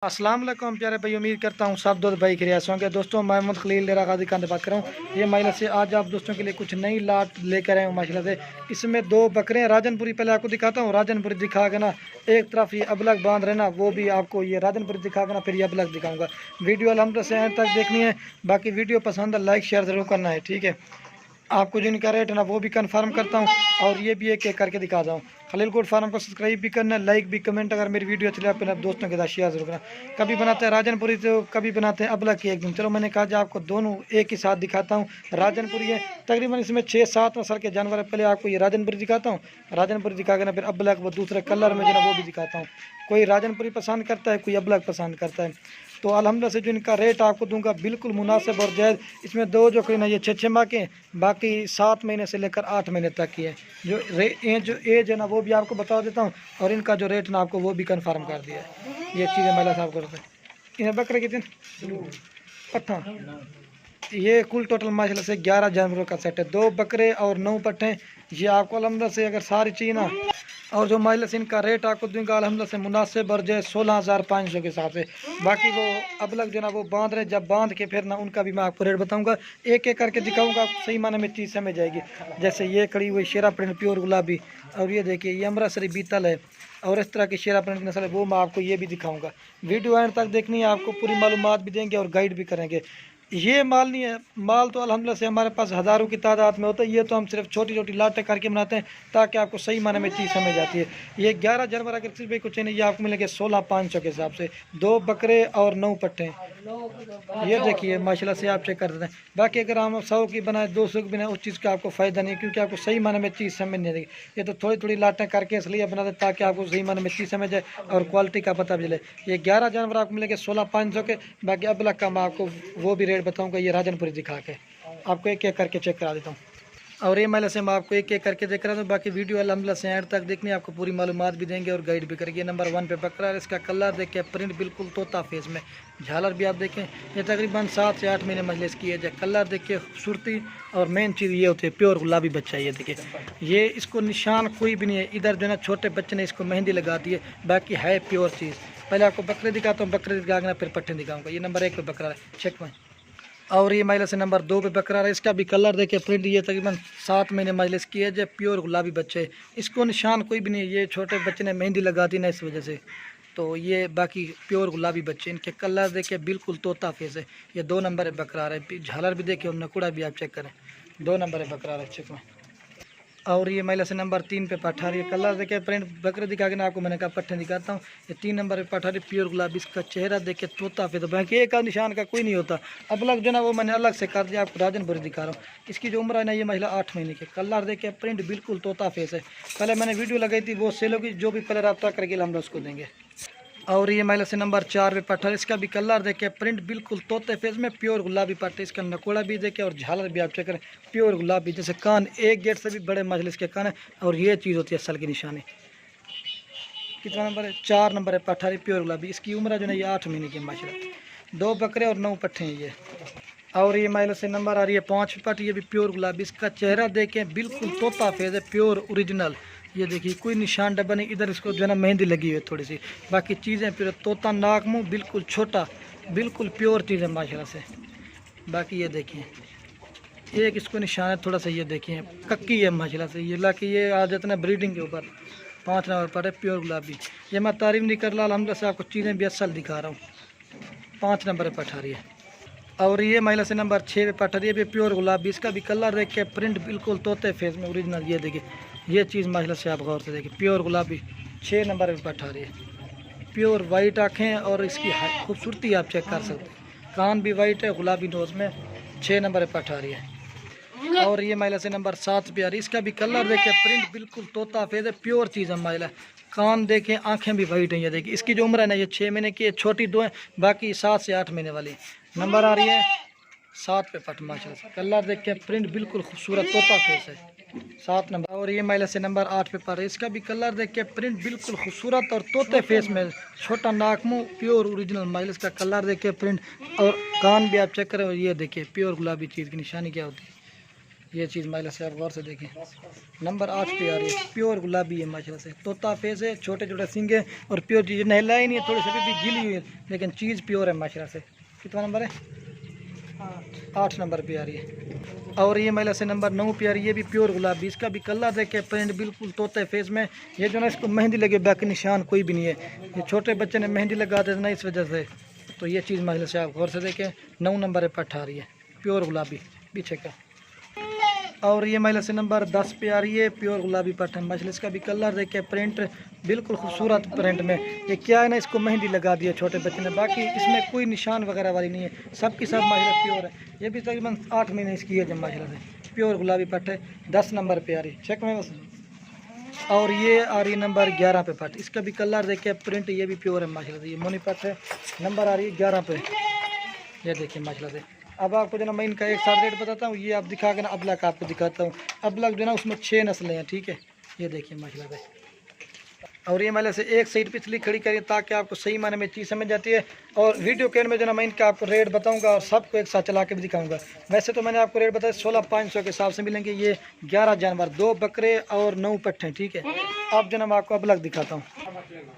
अस्सलाम वालेकुम प्यारे भाई, उम्मीद करता हूँ सब दोस्त भाई खैरियत से होंगे। दोस्तों मैं मोहम्मद खलील डेरा गाजी खान से बात कर रहा हूँ। ये माइला से आज आप दोस्तों के लिए कुछ नई लाट लेकर आए हूँ माशाल्लाह से। इसमें दो बकरे हैं राजनपुरी, पहले आपको दिखाता हूँ। राजनपुरी दिखा के ना एक तरफ ये अबलग बांध रहे ना, वो भी आपको ये राजनपुरी दिखा के ना फिर ये अबलग दिखाऊँगा। वीडियो अलहमद से एंड तक देखनी है। बाकी वीडियो पसंद है लाइक शेयर ज़रूर करना है, ठीक है। आपको जिनका रेट है ना वो भी कंफर्म करता हूँ और ये भी एक एक करके दिखाता हूँ। खलील गोट फार्म को सब्सक्राइब भी करना, लाइक भी, कमेंट अगर मेरी वीडियो अच्छी लगे अपने दोस्तों के साथ शेयर जरूर करना। कभी बनाते हैं राजनपुरी तो कभी बनाते हैं अबला की एक दिन। चलो मैंने कहा जो आपको दोनों एक ही साथ दिखाता हूँ। राजनपुरी है तकरीबन इसमें 6-7 नस्ल के जानवर है। पहले आपको ये राजनपुरी दिखाता हूँ, राजनपुरी दिखा के ना फिर अबलग वो दूसरे कलर में जो ना वो भी दिखाता हूँ। कोई राजनपुरी पसंद करता है, कोई अबलग पसंद करता है। तो अल्हम्दुलिल्लाह से जो इनका रेट आपको दूंगा बिल्कुल मुनासिब और जायज़। इसमें दो जो ना ये 6 माह के, बाकी 7 महीने से लेकर 8 महीने तक की है। जो एज है ना वो भी आपको बता देता हूँ और इनका जो रेट ना आपको वो भी कंफर्म कर दिया है। ये चीज़ें महिला साहब करते हैं। इन्हें बकरे कितने पट्ठा, ये कुल टोटल माशाल्लाह से 11 जानवरों का सेट है। 2 बकरे और 9 पट्टे। ये आपको अल्हम्दुलिल्लाह से अगर सारी चीज़ ना और जो माइला से इनका रेट आपको दूंगा अल्हम्दुलिल्लाह से मुनासिब और जो 16,500 के हिसाब से। बाकी वो अबलग जो ना वो बांध रहे, जब बांध के फिर ना उनका भी मैं आपको रेट बताऊंगा। एक एक करके दिखाऊंगा, आपको सही माने में चीज़ समझ जाएगी। जैसे ये खड़ी हुई शेरा प्रिंट प्योर गुलाबी, और ये देखिए ये अमृतसरी बीतल है, और इस तरह की शेरा प्रिंट नस्ल है वो मैं आपको ये भी दिखाऊंगा। वीडियो एंड तक देखनी है, आपको पूरी मालूमात भी देंगे और गाइड भी करेंगे। ये माल नहीं है, माल तो अल्हम्दुलिल्लाह से हमारे पास हज़ारों की तादाद में होता है। ये तो हम सिर्फ छोटी छोटी लाटें करके बनाते हैं ताकि आपको सही माने में चीज़ समझ आती है। ये 11 जानवर अगर किसी भी कुछ नहीं, ये आपको मिलेंगे 16,500 के हिसाब से। 2 बकरे और 9 पट्टे। ये देखिए माशाल्लाह से आप चेक कर देते हैं। बाकी अगर हम 100 की बनाए 200 की बनाए उस चीज़ का आपको फ़ायदा नहीं है, क्योंकि आपको सही माने में चीज़ समझ नहीं आएगी। ये तो थोड़ी थोड़ी लाटें करके इसलिए बनाते ताकि आपको सही माने में चीज़ समझ आए और क्वालिटी का पता चले। ये 11 जानवर आपको मिलेंगे 16,500 के। बाकी अबलग का मैं आपको वो भी रेट बताऊँगा ये राजनपुरी दिखा के। आपको एक एक करके चेक करा देता हूँ और ये महिला से मैं आपको एक एक करके देख रहा हूँ। बाकी वीडियो अल्हम्दुलिल्लाह से एंड तक देखनी है, आपको पूरी मालूमात भी देंगे और गाइड भी करेंगे। नंबर 1 पे बकरा है, इसका कलर देखिए, प्रिंट बिल्कुल तोता फेस में, झालर भी आप देखें। ये तकरीबन 7 से 8 महीने मजलिस की है। कलर देखिए खूबसूरती, और मेन चीज़ ये होती है प्योर गुलाबी बच्चा। ये देखिए ये इसको निशान कोई भी नहीं है, इधर जो है ना छोटे बच्चे ने इसको मेहंदी लगा दी है, बाकी है प्योर चीज़। पहले आपको बकरे दिखाता हूँ, बकरे दिखा के फिर पट्टे दिखाऊँगा। ये नंबर 1 पे बकरा है, चेक में। और ये महिला से नंबर 2 पे बकरा है, इसका भी कलर देखिए, प्रिंट ये तकरीबन 7 महीने मजलिस की है। जो प्योर गुलाबी बच्चे, इसको निशान कोई भी नहीं है, ये छोटे बच्चे ने मेहंदी लगा दी ना इस वजह से। तो ये बाकी प्योर गुलाबी बच्चे, इनके कलर देखिए बिल्कुल तोता फेस है। ये 2 नंबर है बकरा है, झालर भी देखिए और नकुड़ा भी आप चेक करें। 2 नंबर है बकरा है, चेक में। और ये महिला से नंबर 3 पे पठार, ये कलर देखिए, प्रिंट बकरे दिखा के ना आपको मैंने कहा पट्टे दिखाता हूँ। ये 3 नंबर पे पठार प्योर गुलाबी, इसका चेहरा देखिए तोता पे, तो बाकी एक का निशान का कोई नहीं होता। अब अलग जो ना वो मैंने अलग से कर दिया, आपको राजनपुरी दिखा रहा हूँ। इसकी जो उम्र है ना ये महिला 8 महीने की। कलर देखिए, प्रिंट बिल्कुल तोता फेस है। पहले मैंने वीडियो लगाई थी, वो सेल होगी, जो भी पहले रब्ता करके हम उसको देंगे। और ये महिला से नंबर 4 पे पट्टा, इसका भी कलर देखे, प्रिंट बिल्कुल तोते फेस में, प्योर गुलाबी पट्टे। इसका नकोड़ा भी देखे और झालर भी आप चेक करें, प्योर गुलाबी। जैसे कान एक गेट से भी बड़े मजलिस के कान है, और ये चीज़ होती है असल की निशानी। कितना नंबर है? 4 नंबर है पठारी, प्योर गुलाबी। इसकी उम्र जो है ये 8 महीने की माशाल्लाह। 2 बकरे और 9 पट्टे हैं ये। और ये महिला से नंबर आ रही है 5 पट, ये भी प्योर गुलाबी। इसका चेहरा देखें बिल्कुल तोता फेस है, प्योर ओरिजिनल। ये देखिए कोई निशान डब्बा नहीं, इधर इसको जो है ना मेहंदी लगी हुई है थोड़ी सी, बाकी चीज़ें फिर तोता, नाक मुँह बिल्कुल छोटा, बिल्कुल प्योर चीज़ है माशाल्लाह से। बाकी ये देखिए एक इसको निशान है थोड़ा सा, ये देखिए कक्की है माशाल्लाह से। ये लाकि ये आ जाता है ना ब्रीडिंग के ऊपर। 5 नंबर पर है प्योर गुलाबी। ये मैं तारीफ नहीं कर रहा, अल्हम्दुलिल्लाह से आपको चीज़ें भी असल दिखा रहा हूँ। 5 नंबर पर पठा रही है। और ये महिला से नंबर 6 पे पठा रही है, प्योर गुलाबी। इसका भी कलर देख के, प्रिंट बिल्कुल तोते फेस में ओरिजिनल। ये देखिए ये चीज़ माशाल्लाह से आप गौर से देखिए, प्योर गुलाबी 6 नंबर पे पठा रही है। प्योर वाइट आँखें और इसकी खूबसूरती आप चेक कर सकते हैं। कान भी वाइट है, गुलाबी नोज में, 6 नंबर पे पठा रही है। और ये महिला से नंबर 7 पे आ रही है, इसका भी कलर देखे, प्रिंट बिल्कुल तोता फेस है, प्योर चीज़ है महिला। कान देखें, आँखें भी वाइट हैं। ये देखिए इसकी जो उम्र है ना ये 6 महीने की है, छोटी 2 है, बाकी 7 से 8 महीने वाली। नंबर आ रही है 7 पे पट माशाल्लाह से। कलर देख के, प्रिंट बिल्कुल खूबसूरत तोता फेस है, 7 नंबर। और ये महिला से नंबर 8 पे पर है, इसका भी कलर देख के, प्रिंट बिल्कुल खूबसूरत और तोते फेस में, छोटा नाक मुँह, प्योर ओरिजिनल महिला। इसका कलर देख के, प्रिंट और कान भी आप चेक करें। और ये देखिए प्योर गुलाबी चीज़ की निशानी क्या होती है। ये चीज़ माशाल्लाह से आप गौर से देखें, नंबर 8 पे आ रही है, प्योर गुलाबी है माशाल्लाह से, तोता फेस है, छोटे छोटे सिंग है और प्योर चीज़ नहला ही नहीं है, थोड़ी सी भी गिली हुई है लेकिन चीज़ प्योर है माशाल्लाह से। कितना नंबर है? 8 नंबर पे आ रही है। और ये महिला से नंबर 9 पे आ रही है, ये भी प्योर गुलाबी, इसका भी कलर देखे प्रिंट बिल्कुल तोता है फेस में। ये जो ना इसको मेहंदी लगे बाकी निशान कोई भी नहीं है, ये छोटे बच्चे ने मेहंदी लगा दे ना इस वजह से। तो ये चीज़ महिला से आप गौर से देखें, 9 नंबर पे आ रही है, प्योर गुलाबी पीछे का। और ये महिला से नंबर 10 पे आ रही है, प्योर गुलाबी पट्टन माशाल्लाह, इसका भी कलर देखे प्रिंट बिल्कुल खूबसूरत प्रिंट में। ये क्या है ना, इसको मेहंदी लगा दी है छोटे बच्चे ने, बाकी इसमें कोई निशान वगैरह वाली नहीं है, सब की सब माशाल्लाह प्योर है। ये भी तकरीबन 8 महीने इसकी है जब माशाल्लाह से, प्योर गुलाबी पट्ट है, 10 नंबर पे आ रही चेक में बस। और ये आ रही है नंबर 11 पे पट्ट, इसका भी कलर देखे प्रिंट ये भी प्योर है माशाल्लाह से, ये मोनी पट्ट है, नंबर आ रही है 11 पे। ये देखिए माशाल्लाह से। अब आपको जो ना मैं इनका एक साथ रेट बताता हूँ, ये आप दिखा के ना अबलक आपको दिखाता हूँ। अबलक जो ना उसमें 6 नस्लें हैं, ठीक है, ये देखिए माशाल्लाह से। और ये माले से एक साइड पिछली खड़ी करिए ताकि आपको सही माने में चीज़ समझ जाती है। और वीडियो के एंड में जो ना मैं इनका आपको रेट बताऊंगा और सबको एक साथ चला के भी दिखाऊंगा। वैसे तो मैंने आपको रेट बताया 16,500 के हिसाब से मिलेंगे। ये 11 जानवर, 2 बकरे और 9 पट्ठे, ठीक है। अब जो ना मैं आपको अबलक दिखाता हूँ।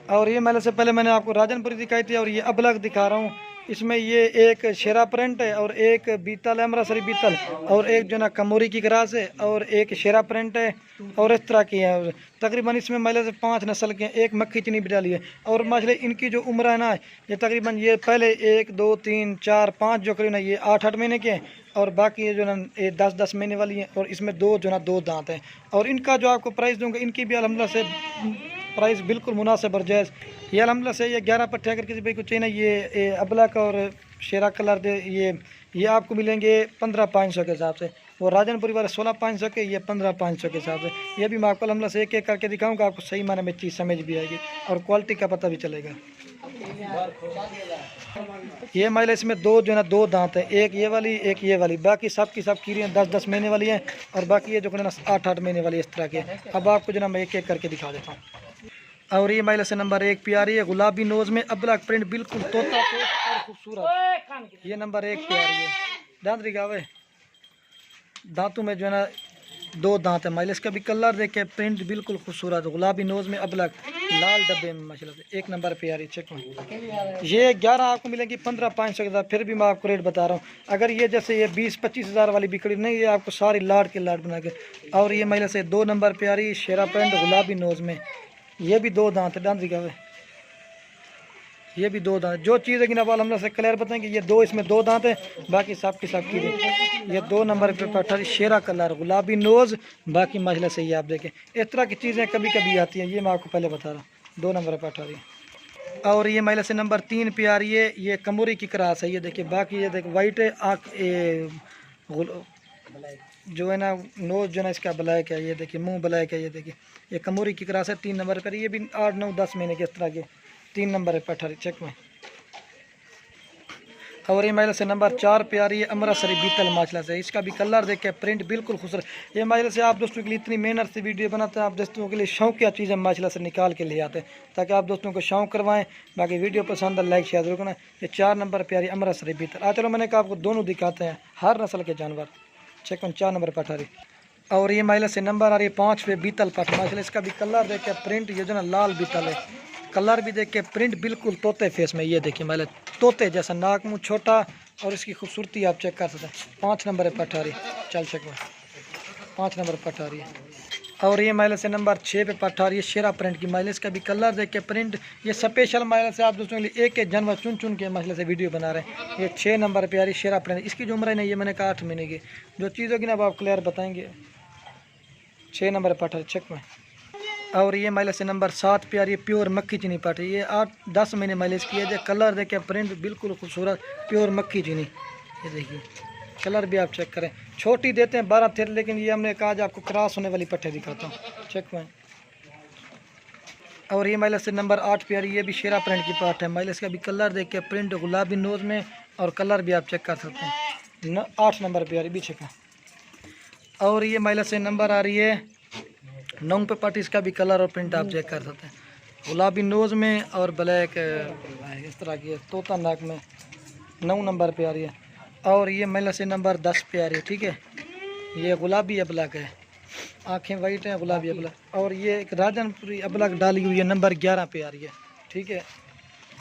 और ये माले से पहले मैंने आपको राजनपुरी दिखाई थी और ये अबलक दिखा रहा हूँ। इसमें ये एक शेरा प्रिंट है और एक बीतल है, अमृतसरी बीतल, और एक जो ना कमोरी की ग्रास है और एक शेरा प्रिंट है और इस तरह की है। तकरीबन इसमें माले से 5 नस्ल के, एक मक्खी चीनी बिटाली है। और माशले इनकी जो उम्र है ना, ये तकरीबन ये पहले 1 2 3 4 5 जो करीब ना ये 8-8 महीने के हैं और बाकी ये जो ना ये 10-10 महीने वाली हैं। और इसमें 2 जो ना 2 दांत हैं। और इनका जो आपको प्राइस दूंगा, इनकी भी अल्हम्दुलिल्लाह से प्राइस बिल्कुल मुनासिब और जायज़। ये अल्हम्दुलिल्लाह से ये 11 पट्टे अगर किसी भाई को चाहिए ना, ये अबलक और शेरा कलर दे, ये आपको मिलेंगे 15,500 के हिसाब से। वो राजनपुरी वाले 16,500 के, ये 15,500 के हिसाब से। ये भी मैं आपको अल्हम्दुलिल्लाह से एक एक करके दिखाऊंगा, आपको सही माने में चीज़ समझ भी आएगी और क्वालिटी का पता भी चलेगा। ये माइल इसमें 2 जो है ना 2 दांत है, एक ये वाली एक ये वाली, बाकी सब की सब कीरियाँ 10-10 महीने वाली हैं और बाकी ये जो ना 8-8 महीने वाली इस तरह के। अब आपको जो ना मैं एक एक करके दिखा देता हूँ। और ये माइल से नंबर 1 पे आ रही है, गुलाबी नोज में अबलक प्रिंट बिल्कुल तोता फेस और खूबसूरत। ये नंबर 1 पे आ रही है, दांत दिखावे, दांतों में जो है ना 2 दांत है माइल। इसका भी कलर देखे प्रिंट बिल्कुल खूबसूरत, गुलाबी नोज में अबलक, लाल डब्बे में माशाल्लाह से 1 नंबर पे आ रही है। चेक में ये 11 आपको मिलेगी 15,500 के साथ। फिर भी मैं आपको रेट बता रहा हूँ, अगर ये जैसे ये 20-25 हज़ार वाली बिकड़ी नहीं, ये आपको सारी लाट के लाट बना के। और ये महिला से 2 नंबर पे आ रही है, शेरा प्रिंट गुलाबी नोज में, ये भी 2 दांत है, दांत दिखावे, ये भी 2 दांत। जो चीज़ है कि ना हम से क्लियर बताएंगे, ये 2 इसमें 2 दांत है, बाकी सब की सब की। ये 2 नंबर पे पट्टा शेरा कलर गुलाबी नोज, बाकी माशाल्लाह से ये आप देखें इस तरह की चीज़ें कभी कभी आती हैं। ये मैं आपको पहले बता रहा हूँ, 2 नंबर पे पट्टा रही है। और ये महिला से नंबर 3 पे आ रही है, ये कमोरी की क्रास है। ये देखिए, बाकी ये देख वाइट है, आँख जो है ना नोज जो है ना इसका ब्लैक है। ये देखिए मुंह ब्लैक है। ये देखिए ये कमोरी की क्रास है, 3 नंबर पर। ये भी 8, 9, 10 महीने के इस तरह के, 3 नंबर है पठारी चेक में। और ये महिला से नंबर 4 पे आ रही है, अमृतसरी बीतल माशाल्लाह से। इसका भी कलर देख के प्रिंट बिल्कुल खूबसूरत। ये महिला से आप दोस्तों के लिए इतनी मेहनत से वीडियो बनाते हैं, आप दोस्तों के लिए शौकिया चीज़ें माशाल्लाह से निकाल के ले आते हैं ताकि आप दोस्तों को शौक करवाएं। बाकी वीडियो पसंद है लाइक शेयर जरूर करना। ये 4 नंबर पे आ रही है अमृतसरी बीतल। चलो मैंने कहा आपको दोनों दिखाते हैं, हर नस्ल के जानवर। चेक में 4 नंबर पठारी। और ये महिला से नंबर आ रही है 5 पे बीतल पट माशाल्लाह। इसका भी कलर देख के प्रिंट, ये जो ना लाल बीतल है, कलर भी देख के प्रिंट बिल्कुल तोते फेस में। ये देखिए महिला तोते जैसा, नाक मुँह छोटा और इसकी खूबसूरती आप चेक कर सकते हैं। 5 नंबर है पठारी, चल चेक में 5 नंबर पठारी है। और ये महिला से नंबर 6 पे पठारी है, शेरा प्रिंट की महिला। इसका भी कलर देख के प्रिंट, ये स्पेशल महिला से आप दोस्तों के लिए एक एक जानवर चुन चुन के महिला से वीडियो बना रहे हैं। ये 6 नंबर पे आ रही शेरा प्रिंट। इसकी जो उम्र है ना, ये मैंने कहा 8 महीने की। जो चीज़ होगी ना अब आप क्लियर बताएंगे। 6 नंबर पठारी चेक में। और ये महिला से नंबर 7 पे आ रही है, प्योर मक्खी चीनी पठारी। ये 8-10 महीने माइलेज की है। जो कलर देखे प्रिंट बिल्कुल खूबसूरत, प्योर मक्खी चीनी। ये देखिए कलर भी आप चेक करें, छोटी देते हैं 12 थेर, लेकिन ये हमने कहा आज आपको क्रॉस होने वाली पट्टे दिखाता हूँ। चेक में। और ये महिला से नंबर 8 पे आ रही है, ये भी शेरा प्रिंट की पार्ट है। महिला का भी कलर देख के प्रिंट गुलाबी नोज में और कलर भी आप चेक कर सकते हैं। 8 नंबर पे आ रही पीछे का। और ये महिला से नंबर आ रही है 9 पे पट्टी। इसका भी कलर और प्रिंट आप चेक कर सकते हैं, गुलाबी नोज में और ब्लैक इस तरह की तोता नाक में। 9 नंबर पे आ रही है। और ये महिला से नंबर 10 पे आ रही है, ठीक है। ये गुलाबी अबलग है, आंखें वाइट हैं, गुलाबी अबलग। और ये एक राजनपुरी अबलग डाली हुई है, नंबर 11 पे आ रही है। ठीक है,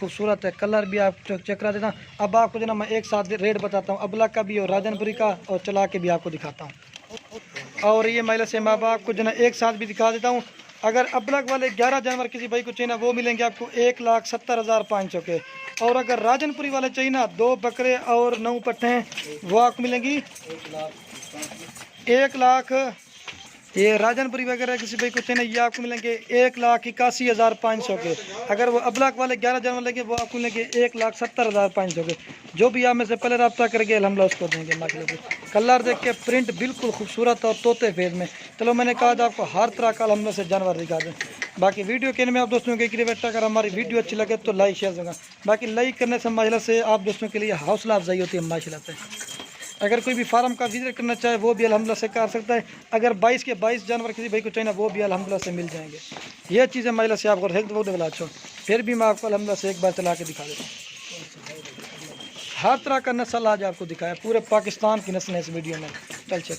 खूबसूरत है, कलर भी आप चेक करा देता हूँ। अब आपको जो ना मैं एक साथ रेट बताता हूँ, अबलग का भी और राजनपुरी का, और चला के भी आपको दिखाता हूँ। और ये महिला से मैं आपको जो ना एक साथ भी दिखा देता हूँ। अगर अबलग वाले 11 जानवर किसी भाई को चाहिए ना, वो मिलेंगे आपको 1,70,500 के। और अगर राजनपुरी वाले चाहिए ना, 2 बकरे और 9 पट्टे, वो आपको मिलेंगी 1,00,000। ये राजनपुरी वगैरह किसी भाई को चाहिए ना, ये आपको मिलेंगे 1,81,500 के। अगर वो अबलग वाले 11 जानवर लेंगे, वो आपको मिलेंगे 1,70,500 के। जो भी आप में से पहले रब्ता करेंगे अलहमदिल्ला उसको देंगे माशाल्लाह से। कलर देख के प्रिंट बिल्कुल खूबसूरत और तोते फेज में। चलो मैंने कहा था आपको हर तरह का अलहमदिल्ला से जानवर दिखा दें। बाकी वीडियो के में आप दोस्तों के रिक्वेस्ट, अगर हमारी वीडियो अच्छी लगे तो लाइक शेयर देगा। बाकी लाइक करने से माशाल्लाह से आप दोस्तों के लिए हौसला अफजाई होती है माशाल्लाह से। अगर कोई भी फार्म का विजिट करना चाहे वो भी अल्हम्दुलिल्लाह से कर सकता है। अगर 22 के 22 जानवर किसी भाई को चाहिए ना, वो भी अल्हम्दुलिल्लाह से मिल जाएंगे। ये चीज़ें महिला से आपको फिर भी मैं आपको अल्हम्दुलिल्लाह से एक बार चला के दिखा देता हूँ। हर तरह का नस्ल आज आपको दिखाया, पूरे पाकिस्तान की नस्ल है इस वीडियो में। चल चेक